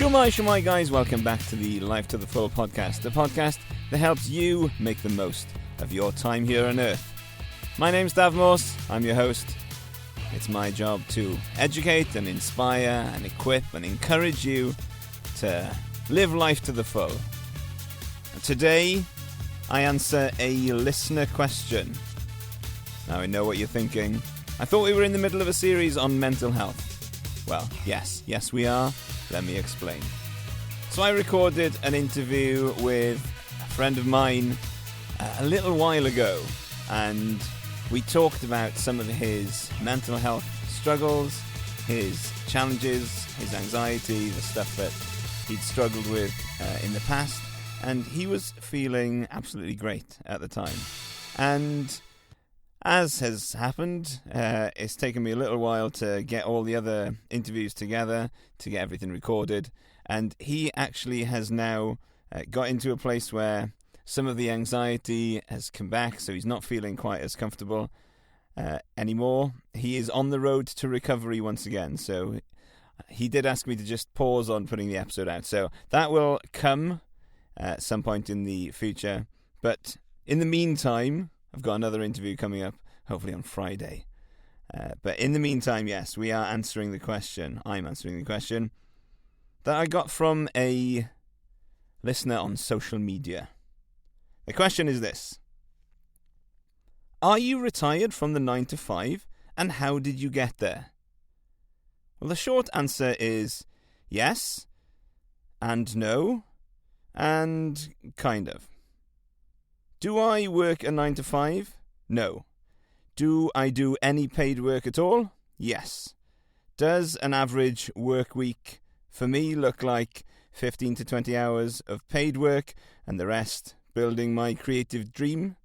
Shumai guys, welcome back to the Life to the Full podcast, the podcast that helps you make the most of your time here on Earth. My name's Dav Morse, I'm your host. It's my job to educate and inspire and equip and encourage you to live life to the full. And today, I answer a listener question. Now I know what you're thinking. I thought we were in the middle of a series on mental health. Well, yes we are. Let me explain. So I recorded an interview with a friend of mine a little while ago, and we talked about some of his mental health struggles, his challenges, his anxiety, the stuff that he'd struggled with in the past, and he was feeling absolutely great at the time. And as has happened, it's taken me a little while to get all the other interviews together, to get everything recorded, and he actually has now got into a place where some of the anxiety has come back, so he's not feeling quite as comfortable anymore. He is on the road to recovery once again, so he did ask me to just pause on putting the episode out, so that will come at some point in the future. But in the meantime, I've got another interview coming up, hopefully on Friday. But in the meantime, yes, we are answering the question. I'm answering the question that I got from a listener on social media. The question is this: are you retired from the 9 to 5, and how did you get there? Well, the short answer is yes, and no, and kind of. Do I work a 9 to 5? No. Do I do any paid work at all? Yes. Does an average work week for me look like 15 to 20 hours of paid work and the rest building my creative dream?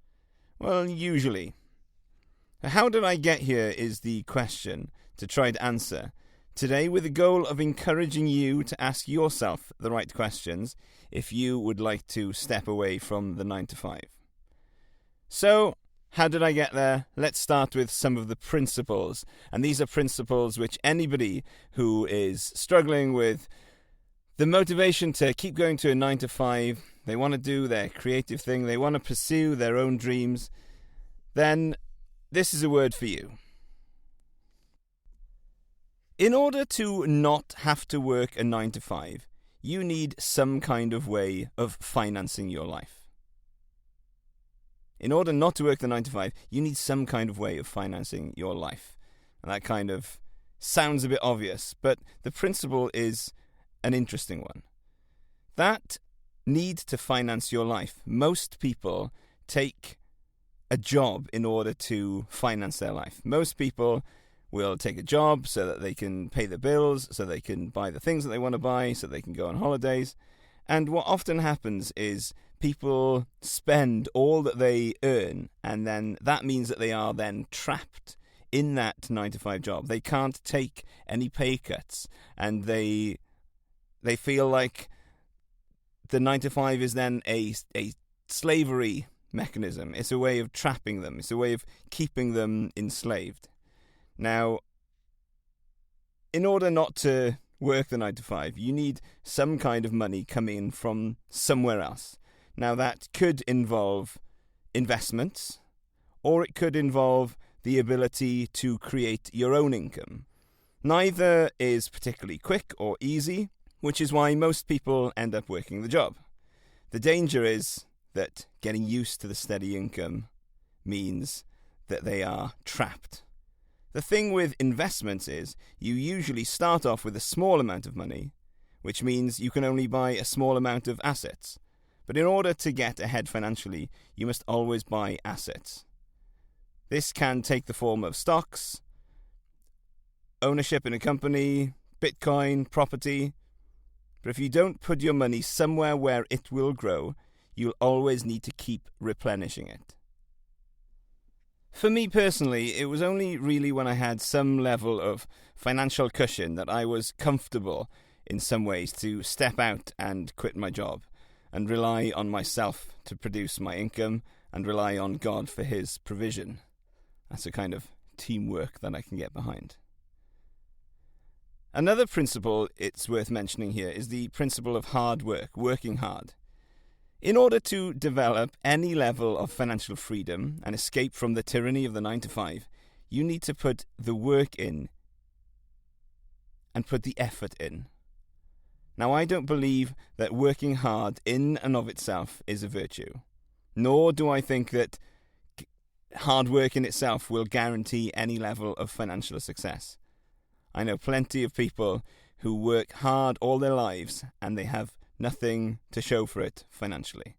Well, usually. How did I get here is the question to try to answer today, with the goal of encouraging you to ask yourself the right questions if you would like to step away from the 9 to 5. So, how did I get there? Let's start with some of the principles. And these are principles which anybody who is struggling with the motivation to keep going to a 9 to 5, they want to do their creative thing, they want to pursue their own dreams, then this is a word for you. In order to not have to work a 9 to 5, you need some kind of way of financing your life. In order not to work the 9 to 5, you need some kind of way of financing your life. And that kind of sounds a bit obvious, but the principle is an interesting one. That need to finance your life, most people take a job in order to finance their life. Most people will take a job so that they can pay the bills, so they can buy the things that they want to buy, so they can go on holidays. And what often happens is people spend all that they earn, and then that means that they are then trapped in that 9 to 5 job. They can't take any pay cuts, and they feel like the 9 to 5 is then a slavery mechanism. It's a way of trapping them. It's a way of keeping them enslaved. Now, in order not to work the 9 to 5, you need some kind of money coming in from somewhere else. Now, that could involve investments, or it could involve the ability to create your own income. Neither is particularly quick or easy, which is why most people end up working the job. The danger is that getting used to the steady income means that they are trapped. The thing with investments is you usually start off with a small amount of money, which means you can only buy a small amount of assets. But in order to get ahead financially, you must always buy assets. This can take the form of stocks, ownership in a company, Bitcoin, property. But if you don't put your money somewhere where it will grow, you'll always need to keep replenishing it. For me personally, it was only really when I had some level of financial cushion that I was comfortable in some ways to step out and quit my job and rely on myself to produce my income and rely on God for his provision. That's a kind of teamwork that I can get behind. Another principle it's worth mentioning here is the principle of hard work, working hard. In order to develop any level of financial freedom and escape from the tyranny of the 9 to 5, you need to put the work in and put the effort in. Now, I don't believe that working hard in and of itself is a virtue, nor do I think that hard work in itself will guarantee any level of financial success. I know plenty of people who work hard all their lives and they have nothing to show for it financially.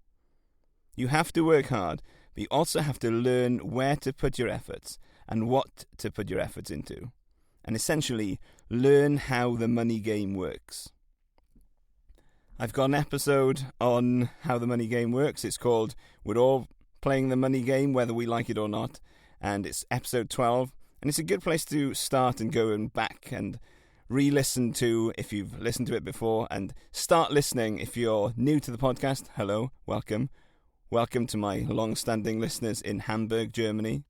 You have to work hard, but you also have to learn where to put your efforts and what to put your efforts into, and essentially learn how the money game works. I've got an episode on how the money game works. It's called We're All Playing the Money Game, Whether We Like It or Not, and it's episode 12. And it's a good place to start and go back and re-listen to if you've listened to it before, and start listening if you're new to the podcast. Hello, welcome. Welcome to my long-standing listeners in Hamburg, Germany.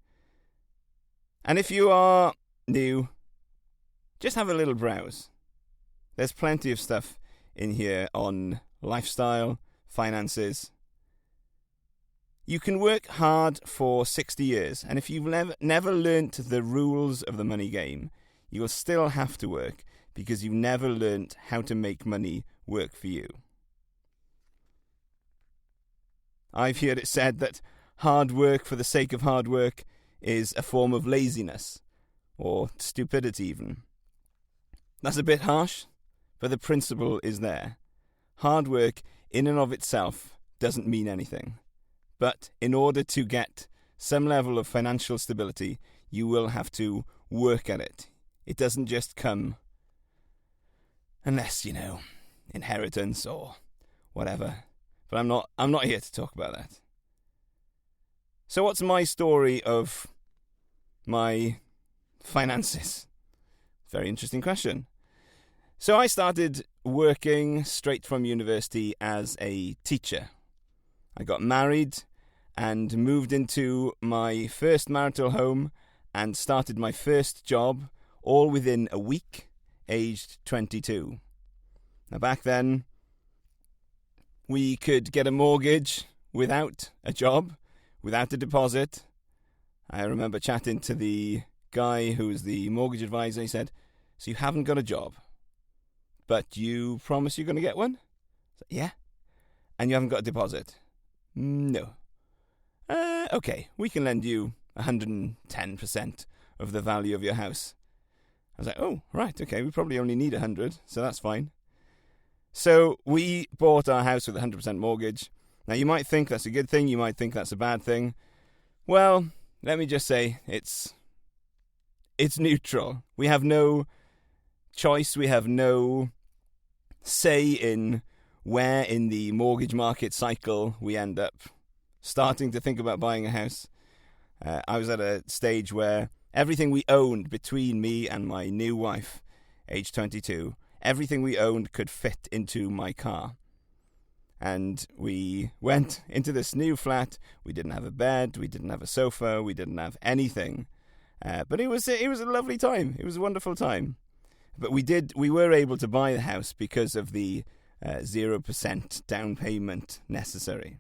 And if you are new, just have a little browse. There's plenty of stuff in here on lifestyle, finances. You can work hard for 60 years, and if you've never learnt the rules of the money game, you will still have to work because you've never learnt how to make money work for you. I've heard it said that hard work for the sake of hard work is a form of laziness, or stupidity even. That's a bit harsh, but the principle is there. Hard work in and of itself doesn't mean anything. But in order to get some level of financial stability, you will have to work at it. It doesn't just come unless, inheritance or whatever. But I'm not here to talk about that. So what's my story of my finances? Very interesting question. So I started working straight from university as a teacher. I got married and moved into my first marital home and started my first job all within a week, aged 22. Now back then, we could get a mortgage without a job, without a deposit. I remember chatting to the guy who was the mortgage advisor. He said, "So you haven't got a job, but you promise you're going to get one?" I said, "Yeah." "And you haven't got a deposit?" "No." Okay, we can lend you 110% of the value of your house." I was like, "Oh, right, okay, we probably only need 100, so that's fine." So we bought our house with a 100% mortgage. Now, you might think that's a good thing, you might think that's a bad thing. Well, let me just say, it's neutral. We have no choice, we have no say in where in the mortgage market cycle we end up starting to think about buying a house. I was at a stage where everything we owned between me and my new wife, age 22, everything we owned could fit into my car. And we went into this new flat. We didn't have a bed, we didn't have a sofa, we didn't have anything. But it was a lovely time. It was a wonderful time. But we were able to buy the house because of the 0% down payment necessary.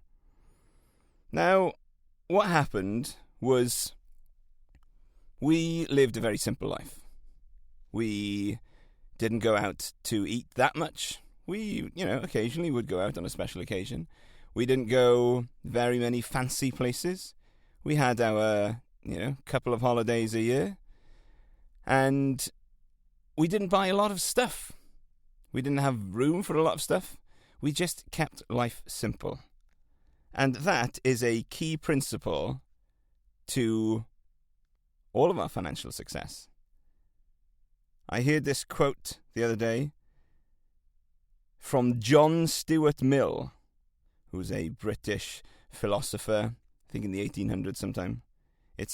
Now, what happened was we lived a very simple life. We didn't go out to eat that much. We, occasionally would go out on a special occasion. We didn't go very many fancy places. We had our, couple of holidays a year. And we didn't buy a lot of stuff. We didn't have room for a lot of stuff. We just kept life simple. And that is a key principle to all of our financial success. I heard this quote the other day from John Stuart Mill, who's a British philosopher, I think in the 1800s sometime. He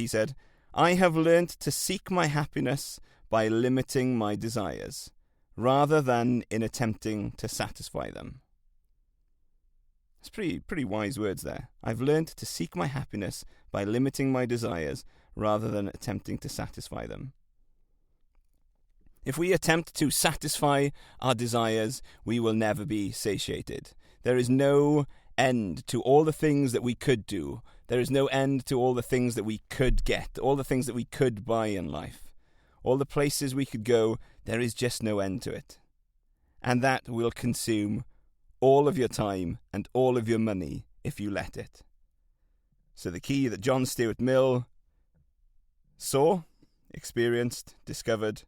said, "I have learnt to seek my happiness by limiting my desires, rather than in attempting to satisfy them." It's pretty wise words there. I've learnt to seek my happiness by limiting my desires, rather than attempting to satisfy them. If we attempt to satisfy our desires, we will never be satiated. There is no end to all the things that we could do. There is no end to all the things that we could get, all the things that we could buy in life. All the places we could go, there is just no end to it. And that will consume all of your time and all of your money if you let it. So the key that John Stuart Mill saw, experienced, discovered,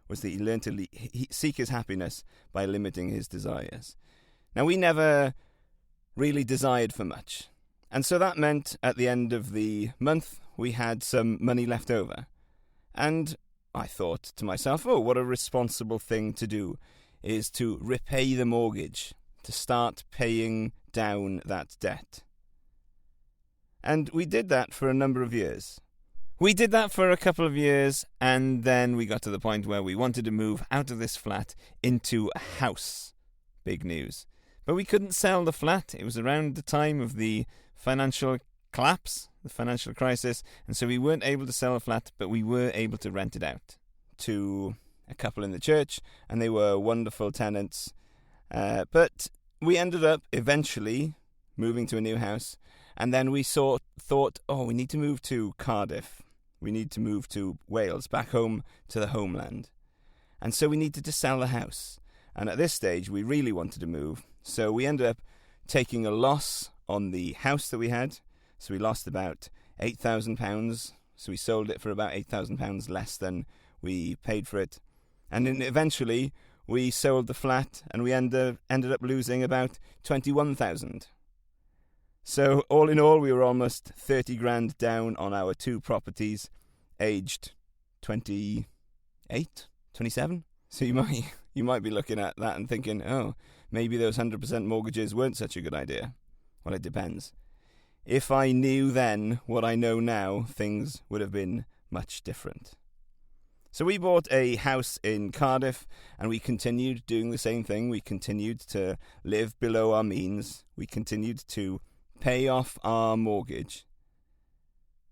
was that he learned to seek his happiness by limiting his desires. Now, we never really desired for much. And so that meant at the end of the month, we had some money left over. And I thought to myself, oh, what a responsible thing to do is to repay the mortgage, to start paying down that debt. And we did that for a number of years. We did that for a couple of years, and then we got to the point where we wanted to move out of this flat into a house. Big news. But we couldn't sell the flat. It was around the time of the financial collapse, the financial crisis, and so we weren't able to sell a flat, but we were able to rent it out to a couple in the church, and they were wonderful tenants. But we ended up eventually moving to a new house, and then we thought, oh, we need to move to Cardiff. We need to move to Wales, back home to the homeland. And so we needed to sell the house. And at this stage, we really wanted to move. So we ended up taking a loss on the house that we had. So we lost about £8,000. So we sold it for about £8,000 less than we paid for it. And then eventually, we sold the flat and we ended up losing about 21,000. So all in all, we were almost 30 grand down on our two properties, aged 28, 27. So you might be looking at that and thinking, oh, maybe those 100% mortgages weren't such a good idea. Well, it depends. If I knew then what I know now, things would have been much different. So we bought a house in Cardiff, and we continued doing the same thing. We continued to live below our means. We continued to pay off our mortgage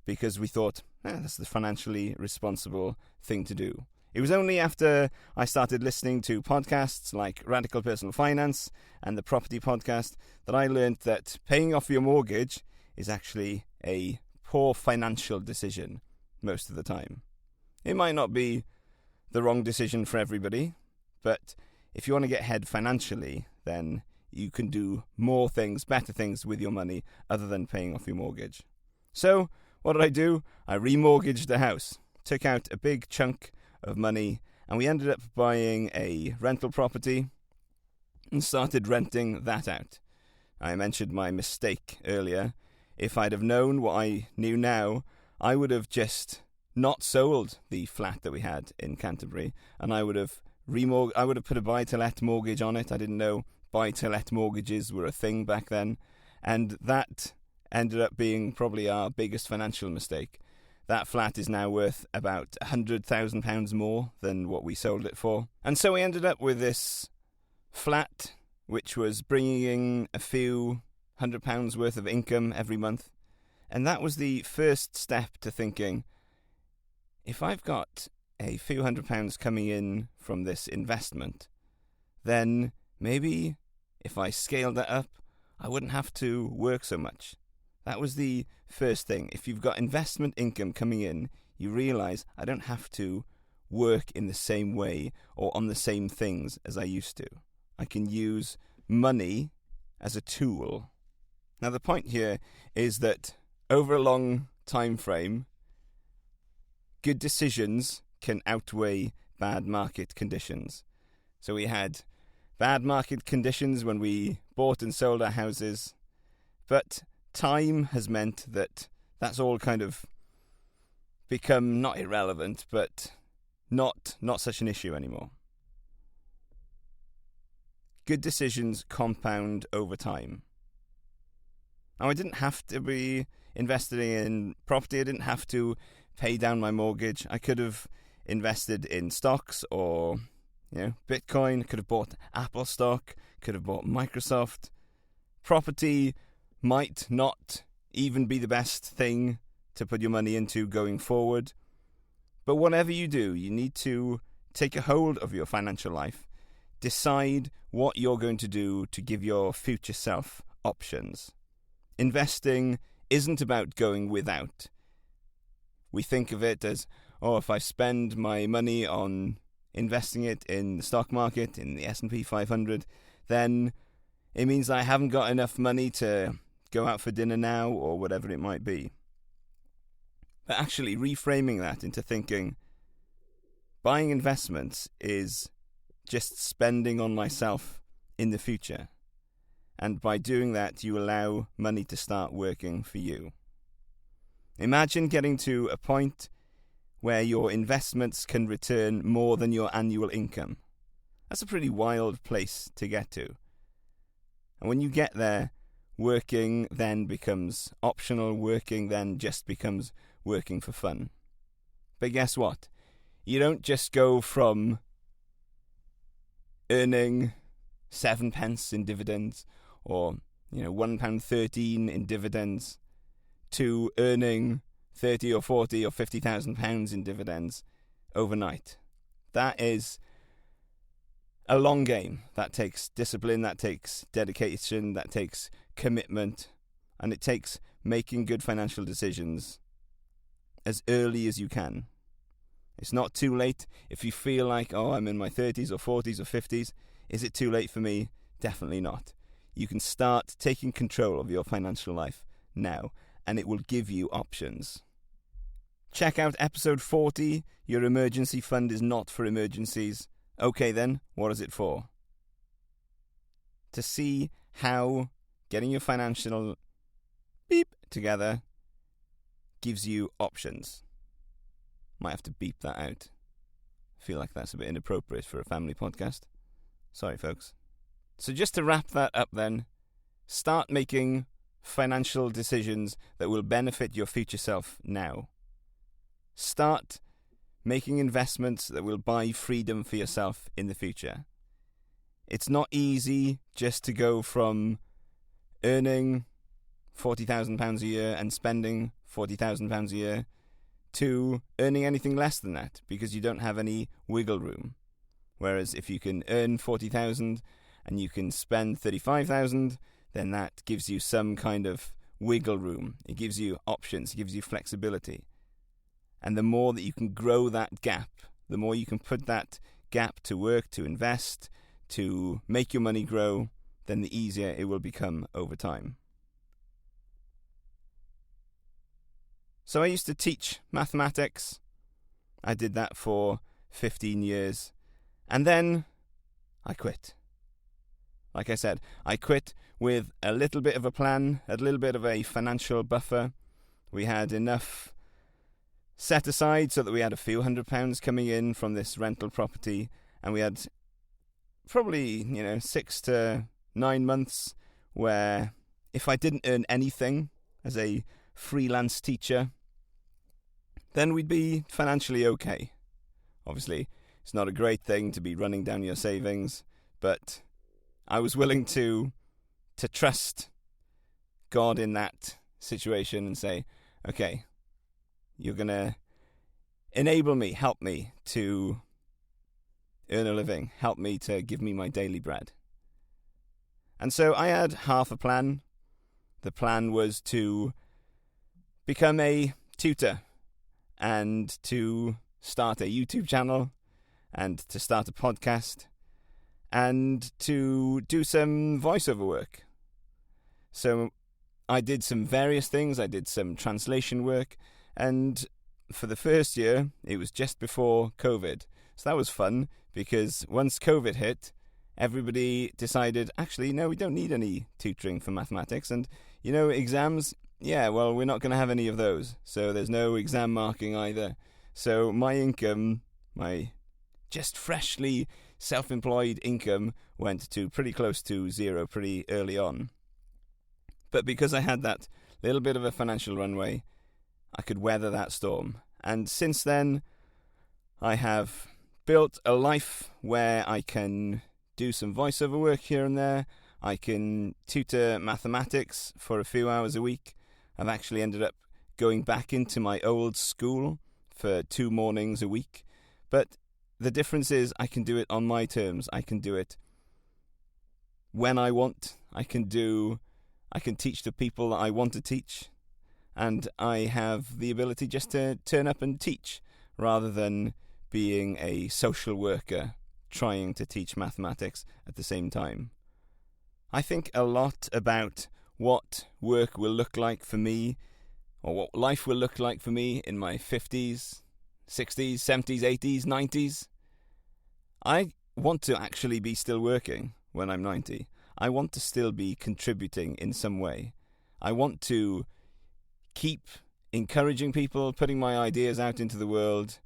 because we thought, that's the financially responsible thing to do. It was only after I started listening to podcasts like Radical Personal Finance and the Property Podcast that I learned that paying off your mortgage is actually a poor financial decision most of the time. It might not be the wrong decision for everybody, but if you want to get ahead financially, then you can do more things, better things with your money other than paying off your mortgage. So, what did I do? I remortgaged the house, took out a big chunk of money, and we ended up buying a rental property and started renting that out. I mentioned my mistake earlier. If I'd have known what I knew now, I would have just not sold the flat that we had in Canterbury, and I would have put a buy-to-let mortgage on it. I didn't know buy-to-let mortgages were a thing back then, and that ended up being probably our biggest financial mistake. That flat is now worth about £100,000 more than what we sold it for. And so we ended up with this flat, which was bringing in a few £100 worth of income every month. And that was the first step to thinking, if I've got a few £100 coming in from this investment, then maybe if I scaled that up, I wouldn't have to work so much. That was the first thing. If you've got investment income coming in, you realise I don't have to work in the same way or on the same things as I used to. I can use money as a tool. Now the point here is that over a long time frame, good decisions can outweigh bad market conditions. So we had bad market conditions when we bought and sold our houses, but time has meant that that's all kind of become not irrelevant, but not such an issue anymore. Good decisions compound over time. Now, I didn't have to be investing in property. I didn't have to pay down my mortgage. I could have invested in stocks or, Bitcoin. Could have bought Apple stock. Could have bought Microsoft. Property might not even be the best thing to put your money into going forward. But whatever you do, you need to take a hold of your financial life, decide what you're going to do to give your future self options. Investing isn't about going without. We think of it as, if I spend my money on investing it in the stock market, in the S&P 500, then it means I haven't got enough money to go out for dinner now, or whatever it might be. But actually reframing that into thinking, buying investments is just spending on myself in the future. And by doing that, you allow money to start working for you. Imagine getting to a point where your investments can return more than your annual income. That's a pretty wild place to get to. And when you get there, working then becomes optional. Working then just becomes working for fun. But guess what? You don't just go from earning 7 pence in dividends or £1.13 in dividends to earning 30 or 40 or 50,000 pounds in dividends overnight. That is a long game. That takes discipline, that takes dedication, that takes commitment, and it takes making good financial decisions as early as you can. It's not too late if you feel like, I'm in my 30s or 40s or 50s. Is it too late for me? Definitely not. You can start taking control of your financial life now, and it will give you options. Check out episode 40, Your Emergency Fund is Not for Emergencies. Okay then, what is it for? To see how getting your financial beep together gives you options. Might have to beep that out. I feel like that's a bit inappropriate for a family podcast. Sorry, folks. So just to wrap that up then, start making financial decisions that will benefit your future self now. Start making investments that will buy freedom for yourself in the future. It's not easy just to go from earning £40,000 a year and spending £40,000 a year to earning anything less than that, because you don't have any wiggle room. Whereas if you can earn 40,000 and you can spend 35,000, then that gives you some kind of wiggle room. It gives you options, it gives you flexibility. And the more that you can grow that gap, the more you can put that gap to work, to invest, to make your money grow, then the easier it will become over time. So I used to teach mathematics. I did that for 15 years. And then I quit. Like I said, I quit with a little bit of a plan, a little bit of a financial buffer. We had enough set aside so that we had a few £100 coming in from this rental property, and we had probably 6 to 9 months where if I didn't earn anything as a freelance teacher, then we'd be financially okay. Obviously, it's not a great thing to be running down your savings, but I was willing to trust God in that situation and say, okay, you're going to enable me, help me to earn a living, help me to give me my daily bread. And so I had half a plan. The plan was to become a tutor and to start a YouTube channel and to start a podcast and to do some voiceover work. So I did some various things. I did some translation work, and for the first year, it was just before COVID. So that was fun, because once COVID hit, everybody decided, actually, no, we don't need any tutoring for mathematics. And, exams, we're not going to have any of those. So there's no exam marking either. So my income, my just freshly self-employed income, went to pretty close to zero pretty early on. But because I had that little bit of a financial runway, I could weather that storm. And since then, I have built a life where I can do some voiceover work here and there. I can tutor mathematics for a few hours a week. I've actually ended up going back into my old school for 2 mornings a week. But the difference is I can do it on my terms. I can do it when I want. I can teach the people that I want to teach, and I have the ability just to turn up and teach rather than being a social worker trying to teach mathematics at the same time. I think a lot about what work will look like for me, or what life will look like for me in my 50s, 60s, 70s, 80s, 90s. I want to actually be still working when I'm 90. I want to still be contributing in some way. I want to keep encouraging people, putting my ideas out into the world,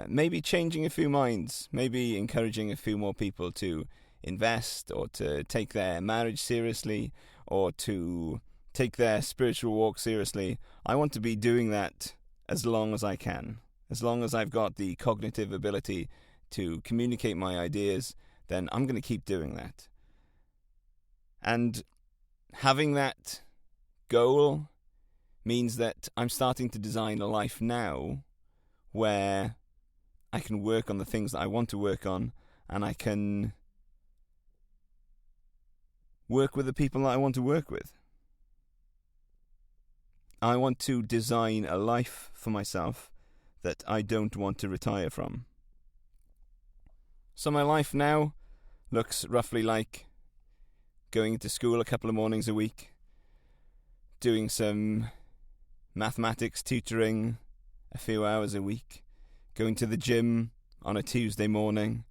maybe changing a few minds, maybe encouraging a few more people to invest or to take their marriage seriously or to take their spiritual walk seriously. I want to be doing that as long as I can. As long as I've got the cognitive ability to communicate my ideas, then I'm going to keep doing that. And having that goal means that I'm starting to design a life now where I can work on the things that I want to work on, and I can work with the people that I want to work with. I want to design a life for myself that I don't want to retire from. So my life now looks roughly like going to school a couple of mornings a week, doing some mathematics tutoring a few hours a week, going to the gym on a Tuesday morning,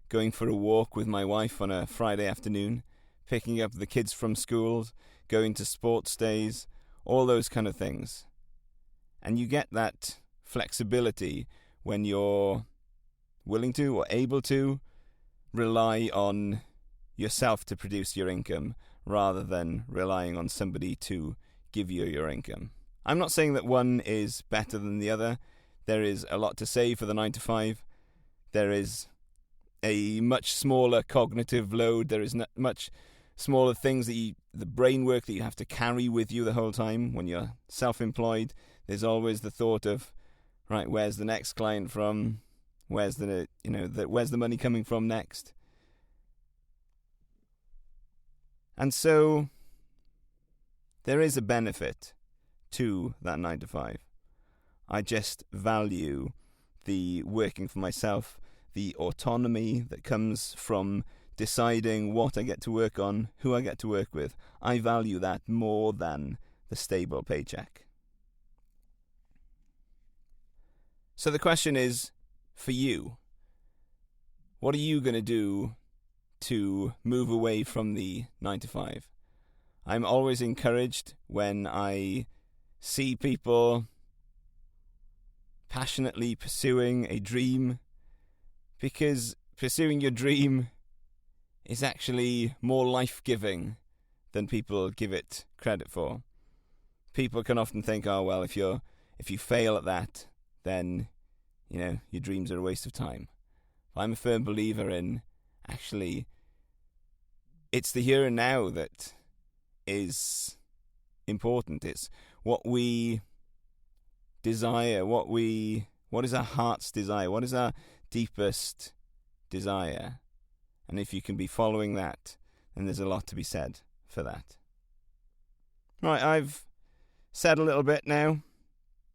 going for a walk with my wife on a Friday afternoon, picking up the kids from school, going to sports days, all those kind of things. And you get that flexibility when you're willing to or able to rely on yourself to produce your income rather than relying on somebody to give you your income. I'm not saying that one is better than the other. There is a lot to say for the 9 to 5. There is a much smaller cognitive load. There is much smaller things the brain work that you have to carry with you the whole time. When you're self-employed, there's always the thought of, right, where's the next client from? Where's the money coming from next? And so there is a benefit to that 9 to 5. I just value the working for myself, the autonomy that comes from deciding what I get to work on, who I get to work with. I value that more than the stable paycheck. So the question is, for you, what are you going to do to move away from the 9 to 5? I'm always encouraged when I see people passionately pursuing a dream, because pursuing your dream is actually more life-giving than people give it credit for. People can often think, oh well, if you fail at that, then your dreams are a waste of time. I'm a firm believer in, actually, it's the here and now that is important. It's what we desire, what is our heart's desire, what is our deepest desire. And if you can be following that, then there's a lot to be said for that. Right, I've said a little bit now.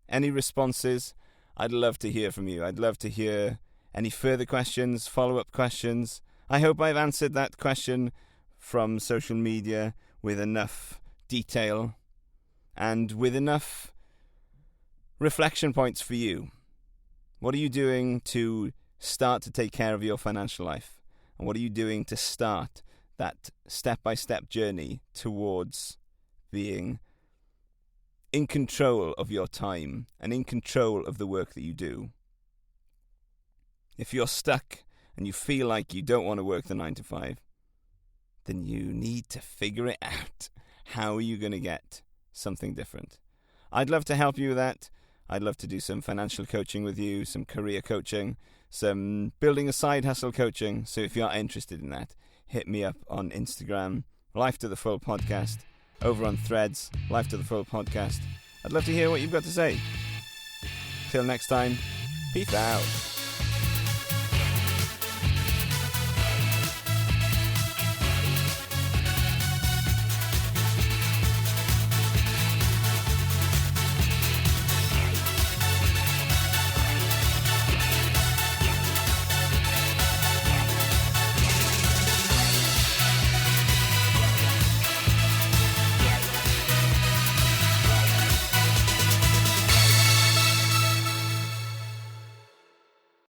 Any responses? I'd love to hear from you. I'd love to hear any further questions, follow-up questions. I hope I've answered that question from social media with enough detail and with enough reflection points for you. What are you doing to start to take care of your financial life? And what are you doing to start that step-by-step journey towards being in control of your time and in control of the work that you do? If you're stuck and you feel like you don't want to work the 9 to 5, then you need to figure it out. How are you going to get something different? I'd love to help you with that. I'd love to do some financial coaching with you, some career coaching, some building a side hustle coaching. So if you're interested in that, hit me up on Instagram, Life to the Full Podcast, over on Threads, Life to the Full Podcast. I'd love to hear what you've got to say. Till next time, peace out.